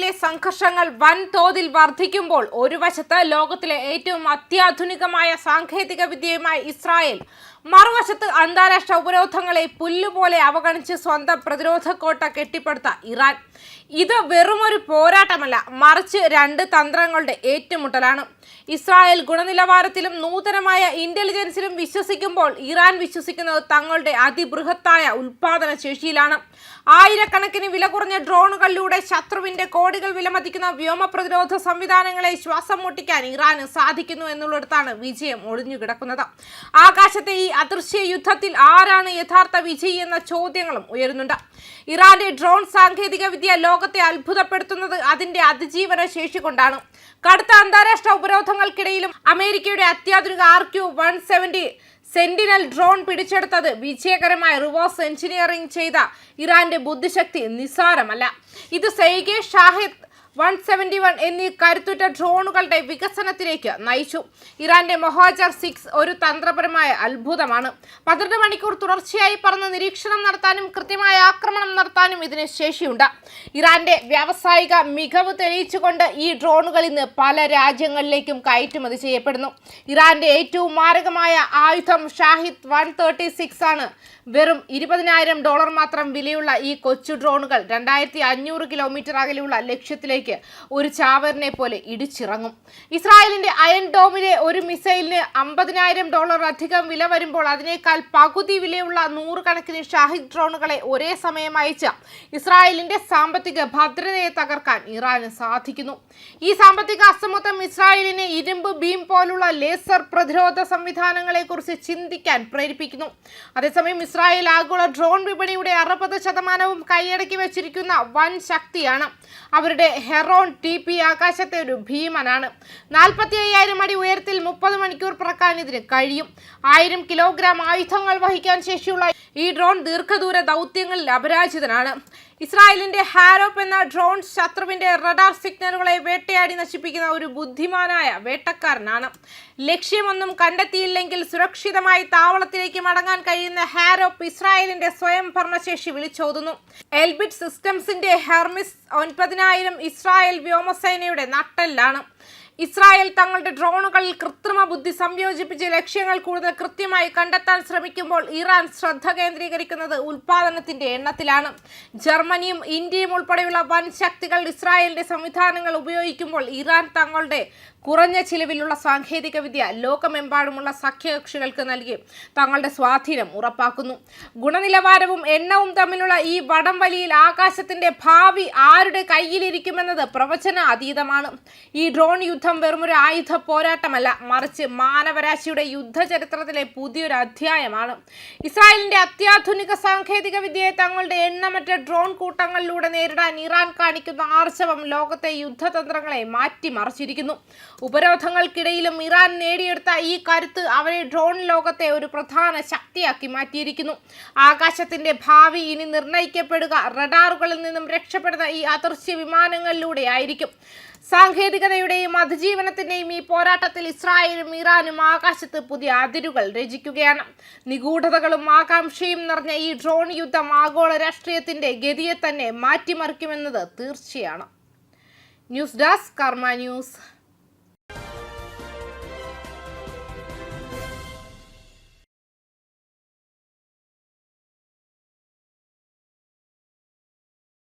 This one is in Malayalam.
ഇസ്രായേലിലെ സംഘർഷങ്ങൾ വൻതോതിൽ വർദ്ധിക്കുമ്പോൾ ഒരു വശത്ത് ലോകത്തിലെ ഏറ്റവും അത്യാധുനികമായ സാങ്കേതിക വിദ്യയുമായി ഇസ്രായേൽ, മറുവശത്ത് അന്താരാഷ്ട്ര ഉപരോധങ്ങളെ പുല്ലുപോലെ അവഗണിച്ച് സ്വന്തം പ്രതിരോധ കോട്ട കെട്ടിപ്പടുത്ത ഇറാൻ. ഇത് വെറുമൊരു പോരാട്ടമല്ല, മറിച്ച് രണ്ട് തന്ത്രങ്ങളുടെ ഏറ്റുമുട്ടലാണ്. ഇസ്രായേൽ ഗുണനിലവാരത്തിലും നൂതനമായ ഇന്റലിജൻസിലും വിശ്വസിക്കുമ്പോൾ ഇറാൻ വിശ്വസിക്കുന്നത് തങ്ങളുടെ അതിബൃഹത്തായ ഉൽപാദന ശേഷിയിലാണ്. ആയിരക്കണക്കിന് വില കുറഞ്ഞ ഡ്രോണുകളിലൂടെ ശത്രുവിന്റെ കോടികൾ വിലമതിക്കുന്ന വ്യോമ പ്രതിരോധ സംവിധാനങ്ങളെ ശ്വാസം മുട്ടിക്കാൻ ഇറാന് സാധിക്കുന്നു എന്നുള്ളിടത്താണ് വിജയം ഒളിഞ്ഞുകിടക്കുന്നത്. ആകാശത്തെ ഈ അദൃശ്യ യുദ്ധത്തിൽ ആരാണ് യഥാർത്ഥ വിജയി എന്ന ചോദ്യങ്ങളും ഉയരുന്നുണ്ട്. ഇറാന്റെ ഡ്രോൺ സാങ്കേതിക വിദ്യ ലോകത്തെ അത്ഭുതപ്പെടുത്തുന്നത് അതിന്റെ അതിജീവന ശേഷി കൊണ്ടാണ്. കടുത്ത അന്താരാഷ്ട്ര ഉപരോധങ്ങൾക്കിടയിലും അമേരിക്കയുടെ അത്യാധുനിക RQ-170 സെന്റിനൽ ഡ്രോൺ പിടിച്ചെടുത്തത് വിജയകരമായി റിവേഴ്സ് എഞ്ചിനീയറിംഗ് ചെയ്ത ഇറാന്റെ ബുദ്ധിശക്തി നിസ്സാരമല്ല. ഇത് സെയ്ഗെ ഷാഹിദ് 171 എന്നീ കരുത്തുറ്റ ഡ്രോണുകളുടെ വികസനത്തിലേക്ക് നയിച്ചു. ഇറാന്റെ മൊഹാജർ 6 ഒരു തന്ത്രപരമായ അത്ഭുതമാണ്. 12 മണിക്കൂർ തുടർച്ചയായി പറന്ന് നിരീക്ഷണം നടത്താനും കൃത്യമായ ആക്രമണം നടത്താനും ഇതിന് ശേഷിയുണ്ട്. ഇറാന്റെ വ്യാവസായിക മികവ് തെളിയിച്ചുകൊണ്ട് ഈ ഡ്രോണുകൾ ഇന്ന് പല രാജ്യങ്ങളിലേക്കും കയറ്റുമതി ചെയ്യപ്പെടുന്നു. ഇറാന്റെ ഏറ്റവും മാരകമായ ആയുധം ഷാഹിദ് 136 ആണ്. വെറും $20,000 മാത്രം വിലയുള്ള ഈ കൊച്ചു ഡ്രോണുകൾ 2500 കിലോമീറ്റർ അകലെയുള്ള ലക്ഷ്യത്തിലേക്ക് ഒരു ചാവറിനെ പോലെ ഇടിച്ചിറങ്ങും. ഇസ്രായേലിന്റെ അയൺ ഡോമിലെ ഒരു മിസൈലിന് $50,000 അധികം വില വരുമ്പോൾ അതിനേക്കാൾ പകുതി വിലയുള്ള 100 കണക്കിന് ഷാഹിദ് ഡ്രോണുകളെ ഒരേ സമയം അയച്ച ഇസ്രായേലിന്റെ സാമ്പത്തിക ഭദ്രതയെ തകർക്കാൻ ഇറാന് സാധിക്കുന്നു. ഈ സാമ്പത്തിക അസമത്വം ഇസ്രായേലിനെ ഇരുമ്പ് ബീം പോലുള്ള ലേസർ പ്രതിരോധ സംവിധാനങ്ങളെ കുറിച്ച് ചിന്തിക്കാൻ പ്രേരിപ്പിക്കുന്നു. അതേസമയം ഇസ്രായേൽ ആഗോള ഡ്രോൺ വിപണിയുടെ 60% കൈയടക്കി വെച്ചിരിക്കുന്ന വൻ ശക്തിയാണ്. അവരുടെ ഹെറോൺ TP ആകാശത്തെ ഒരു ഭീമനാണ്. 45,000 അടി ഉയരത്തിൽ 30 മണിക്കൂർ പറക്കാൻ ഇതിന് കഴിയും. 1000 കിലോഗ്രാം ആയുധങ്ങൾ വഹിക്കാൻ ശേഷിയുള്ള ഈ ഡ്രോൺ ദീർഘദൂര ദൗത്യങ്ങളിൽ അപരാജിതനാണ്. ഇസ്രായേലിന്റെ ഹാരോപ്പ് എന്ന ഡ്രോൺ ശത്രുവിന്റെ റഡാർ സിഗ്നലുകളെ വേട്ടയാടി നശിപ്പിക്കുന്ന ഒരു ബുദ്ധിമാനായ വേട്ടക്കാരനാണ്. ലക്ഷ്യമൊന്നും കണ്ടെത്തിയില്ലെങ്കിൽ സുരക്ഷിതമായി താവളത്തിലേക്ക് മടങ്ങാൻ കഴിയുന്ന ഹാരോപ്പ് ഇസ്രായേലിന്റെ സ്വയം ഭരണശേഷി വിളിച്ചോതുന്നു. എൽബിറ്റ് സിസ്റ്റംസിന്റെ ഹെർമിസ് 9000 ഇസ്രായേൽ വ്യോമസേനയുടെ നട്ടെല്ലാണ്. ഇസ്രായേൽ തങ്ങളുടെ ഡ്രോണുകളിൽ കൃത്രിമ ബുദ്ധി സംയോജിപ്പിച്ച് ലക്ഷ്യങ്ങൾ കൂടുതൽ കൃത്യമായി കണ്ടെത്താൻ ശ്രമിക്കുമ്പോൾ ഇറാൻ ശ്രദ്ധ കേന്ദ്രീകരിക്കുന്നത് ഉൽപാദനത്തിന്റെ എണ്ണത്തിലാണ്. ജർമ്മനിയും ഇന്ത്യയും ഉൾപ്പെടെയുള്ള വൻ ശക്തികൾ ഇസ്രായേലിന്റെ സംവിധാനങ്ങൾ ഉപയോഗിക്കുമ്പോൾ ഇറാൻ തങ്ങളുടെ കുറഞ്ഞ ചിലവിലുള്ള സാങ്കേതിക വിദ്യ ലോകമെമ്പാടുമുള്ള സഖ്യകക്ഷികൾക്ക് നൽകി തങ്ങളുടെ സ്വാധീനം ഉറപ്പാക്കുന്നു. ഗുണനിലവാരവും എണ്ണവും തമ്മിലുള്ള ഈ വടംവലിയിൽ ആകാശത്തിന്റെ ഭാവി ആരുടെ കയ്യിലിരിക്കുമെന്നത് പ്രവചന അതീതമാണ്. ഈ ഡ്രോൺ യുദ്ധം വെറുമൊരു ആയുധ പോരാട്ടമല്ല, മറിച്ച് മാനവരാശിയുടെ യുദ്ധചരിത്രത്തിലെ പുതിയൊരു അധ്യായമാണ്. ഇസ്രായേലിന്റെ അത്യാധുനിക സാങ്കേതിക വിദ്യയെ തങ്ങളുടെ എണ്ണമറ്റ ഡ്രോൺ കൂട്ടങ്ങളിലൂടെ നേരിടാൻ ഇറാൻ കാണിക്കുന്ന ആർജവം ലോകത്തെ യുദ്ധതന്ത്രങ്ങളെ മാറ്റിമറിച്ചിരിക്കുന്നു. ഉപരോധങ്ങൾക്കിടയിലും ഇറാൻ നേടിയെടുത്ത ഈ കരുത്ത് അവരെ ഡ്രോൺ ലോകത്തെ ഒരു പ്രധാന ശക്തിയാക്കി മാറ്റിയിരിക്കുന്നു. ആകാശത്തിന്റെ ഭാവി ഇനി നിർണ്ണയിക്കപ്പെടുക റഡാറുകളിൽ നിന്നും രക്ഷപ്പെടുന്ന ഈ അദൃശ്യ വിമാനങ്ങളിലൂടെ ആയിരിക്കും. സാങ്കേതികതയുടെയും അതിജീവനത്തിന്റെയും ഈ പോരാട്ടത്തിൽ ഇസ്രായേലും ഇറാനും ആകാശത്ത് പുതിയ അതിരുകൾ രചിക്കുകയാണ്. നിഗൂഢതകളും ആകാംക്ഷയും നിറഞ്ഞ ഈ ഡ്രോൺ യുദ്ധം ആഗോള രാഷ്ട്രീയത്തിന്റെ ഗതിയെ തന്നെ മാറ്റിമറിക്കുമെന്നത് തീർച്ചയാണ്. ന്യൂസ് ഡെസ്ക് കർമ്മ ന്യൂസ്.